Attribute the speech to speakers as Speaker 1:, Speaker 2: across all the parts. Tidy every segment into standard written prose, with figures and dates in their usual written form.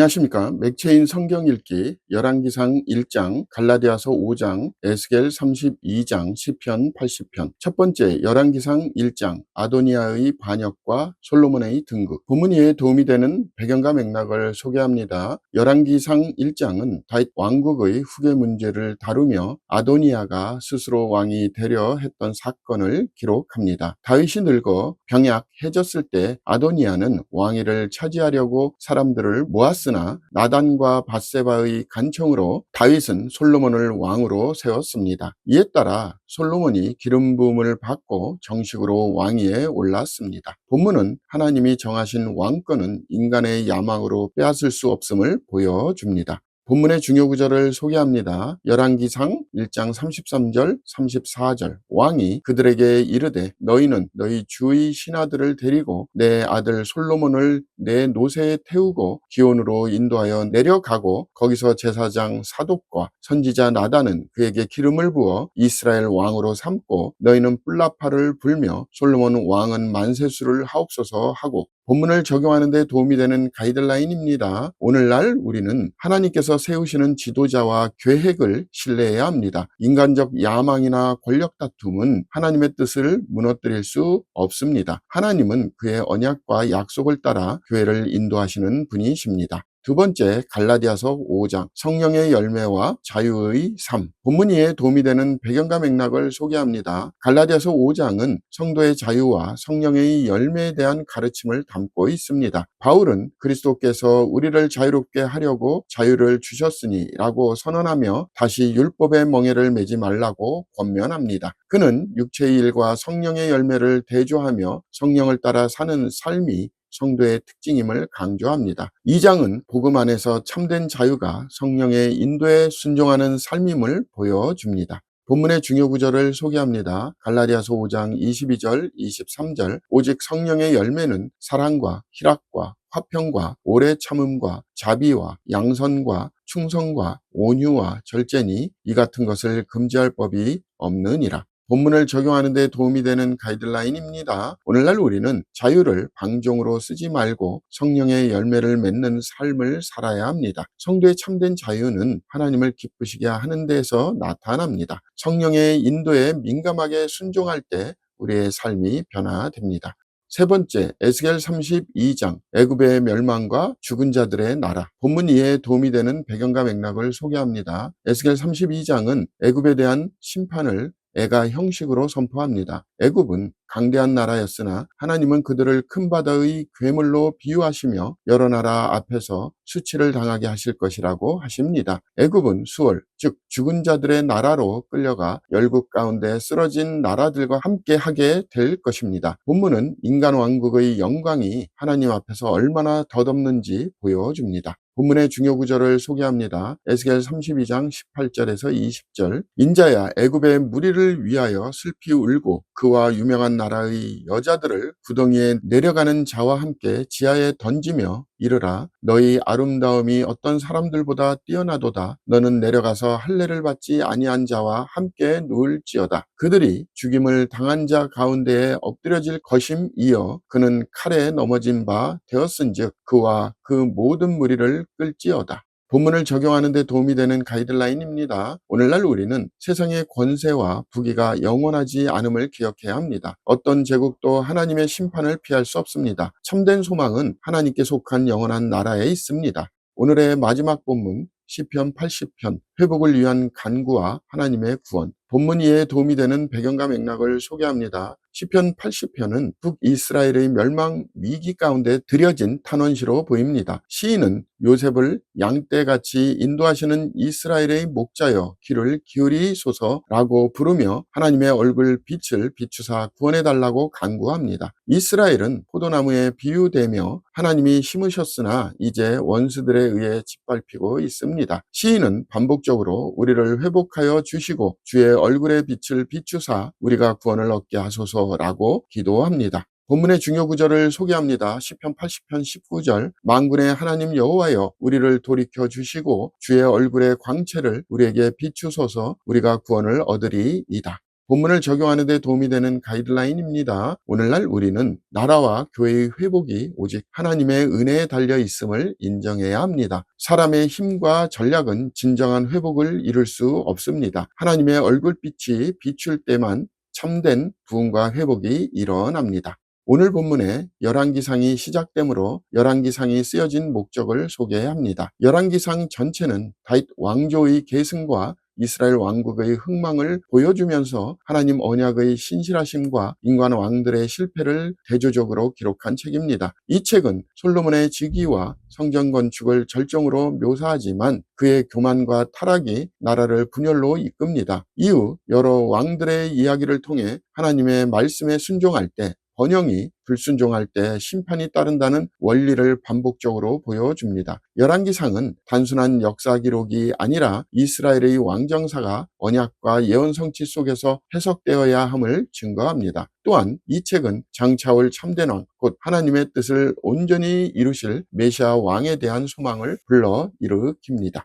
Speaker 1: 안녕하십니까. 맥체인 성경 읽기 열왕기상 1장, 갈라디아서 5장, 에스겔 32장, 시편 80편. 첫 번째, 열왕기상 1장, 아도니아의 반역과 솔로몬의 등극. 본문에 도움이 되는 배경과 맥락을 소개합니다. 열왕기상 1장은 다윗 왕국의 후계 문제를 다루며 아도니아가 스스로 왕이 되려 했던 사건을 기록합니다. 다윗이 늙어 병약해졌을 때 아도니아는 왕위를 차지하려고 사람들을 모았으나 나단과 밧세바의 간청으로 다윗은 솔로몬을 왕으로 세웠습니다. 이에 따라 솔로몬이 기름 부음을 받고 정식으로 왕위에 올랐습니다. 본문은 하나님이 정하신 왕권은 인간의 야망으로 빼앗을 수 없음을 보여줍니다. 본문의 중요 구절을 소개합니다. 열왕기상 1장 33절 34절. 왕이 그들에게 이르되 너희는 너희 주의 신하들을 데리고 내 아들 솔로몬을 내 노새에 태우고 기온으로 인도하여 내려가고 거기서 제사장 사독과 선지자 나단은 그에게 기름을 부어 이스라엘 왕으로 삼고 너희는 뿔나파를 불며 솔로몬 왕은 만세수를 하옵소서 하고. 본문을 적용하는 데 도움이 되는 가이드라인입니다. 오늘날 우리는 하나님께서 세우시는 지도자와 계획을 신뢰해야 합니다. 인간적 야망이나 권력 다툼은 하나님의 뜻을 무너뜨릴 수 없습니다. 하나님은 그의 언약과 약속을 따라 교회를 인도하시는 분이십니다. 두 번째, 갈라디아서 5장, 성령의 열매와 자유의 삶. 본문 이에 도움이 되는 배경과 맥락을 소개합니다. 갈라디아서 5장은 성도의 자유와 성령의 열매에 대한 가르침을 담고 있습니다. 바울은 그리스도께서 우리를 자유롭게 하려고 자유를 주셨으니 라고 선언하며 다시 율법의 멍에를 매지 말라고 권면합니다. 그는 육체의 일과 성령의 열매를 대조하며 성령을 따라 사는 삶이 성도의 특징임을 강조합니다. 2장은 복음 안에서 참된 자유가 성령의 인도에 순종하는 삶임을 보여줍니다. 본문의 중요 구절을 소개합니다. 갈라디아서 5장 22절, 23절. 오직 성령의 열매는 사랑과 희락과 화평과 오래 참음과 자비와 양선과 충성과 온유와 절제니 이 같은 것을 금지할 법이 없느니라. 본문을 적용하는 데 도움이 되는 가이드라인입니다. 오늘날 우리는 자유를 방종으로 쓰지 말고 성령의 열매를 맺는 삶을 살아야 합니다. 성도의 참된 자유는 하나님을 기쁘시게 하는 데서 나타납니다. 성령의 인도에 민감하게 순종할 때 우리의 삶이 변화됩니다. 세 번째, 에스겔 32장, 애굽의 멸망과 죽은 자들의 나라. 본문 이해에 도움이 되는 배경과 맥락을 소개합니다. 에스겔 32장은 애굽에 대한 심판을 애가 형식으로 선포합니다. 애굽은 강대한 나라였으나 하나님은 그들을 큰 바다의 괴물로 비유하시며 여러 나라 앞에서 수치를 당하게 하실 것이라고 하십니다. 애굽은 수월, 즉 죽은 자들의 나라로 끌려가 열국 가운데 쓰러진 나라들과 함께 하게 될 것입니다. 본문은 인간 왕국의 영광이 하나님 앞에서 얼마나 덧없는지 보여줍니다. 본문의 중요 구절을 소개합니다. 에스겔 32장 18절에서 20절. 인자야 애굽의 무리를 위하여 슬피 울고 그와 유명한 나라의 여자들을 구덩이에 내려가는 자와 함께 지하에 던지며 이르라. 너희 아름다움이 어떤 사람들보다 뛰어나도다. 너는 내려가서 할례를 받지 아니한 자와 함께 누울지어다. 그들이 죽임을 당한 자 가운데에 엎드려질 것임이여 그는 칼에 넘어진 바 되었은즉 그와 그 모든 무리를 끌지어다. 본문을 적용하는 데 도움이 되는 가이드라인입니다. 오늘날 우리는 세상의 권세와 부귀가 영원하지 않음을 기억해야 합니다. 어떤 제국도 하나님의 심판을 피할 수 없습니다. 참된 소망은 하나님께 속한 영원한 나라에 있습니다. 오늘의 마지막 본문 시편 80편, 회복을 위한 간구와 하나님의 구원. 본문 이해에 도움이 되는 배경과 맥락을 소개합니다. 시편 80편은 북이스라엘의 멸망 위기 가운데 드려진 탄원시로 보입니다. 시인은 요셉을 양떼같이 인도하시는 이스라엘의 목자여 귀를 기울이소서라고 부르며 하나님의 얼굴 빛을 비추사 구원해달라고 간구합니다. 이스라엘은 포도나무에 비유되며 하나님이 심으셨으나 이제 원수들에 의해 짓밟히고 있습니다. 시인은 반복적으로 우리를 회복하여 주시고 주의 얼굴의 빛을 비추사 우리가 구원을 얻게 하소서라고 기도합니다. 본문의 중요 구절을 소개합니다. 시편 80편 19절. 만군의 하나님 여호와여 우리를 돌이켜 주시고 주의 얼굴의 광채를 우리에게 비추소서 우리가 구원을 얻으리이다. 본문을 적용하는 데 도움이 되는 가이드라인입니다. 오늘날 우리는 나라와 교회의 회복이 오직 하나님의 은혜에 달려 있음을 인정해야 합니다. 사람의 힘과 전략은 진정한 회복을 이룰 수 없습니다. 하나님의 얼굴빛이 비출 때만 참된 부흥과 회복이 일어납니다. 오늘 본문에 열왕기상이 시작되므로 열왕기상이 쓰여진 목적을 소개합니다. 열왕기상 전체는 다윗 왕조의 계승과 이스라엘 왕국의 흥망을 보여주면서 하나님 언약의 신실하심과 인간 왕들의 실패를 대조적으로 기록한 책입니다. 이 책은 솔로몬의 즉위와 성전 건축을 절정으로 묘사하지만 그의 교만과 타락이 나라를 분열로 이끕니다. 이후 여러 왕들의 이야기를 통해 하나님의 말씀에 순종할 때 번영이 불순종할 때 심판이 따른다는 원리를 반복적으로 보여줍니다. 열왕기상은 단순한 역사 기록이 아니라 이스라엘의 왕정사가 언약과 예언 성취 속에서 해석되어야 함을 증거합니다. 또한 이 책은 장차올 참된 왕, 곧 하나님의 뜻을 온전히 이루실 메시아 왕에 대한 소망을 불러 일으킵니다.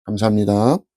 Speaker 1: 감사합니다.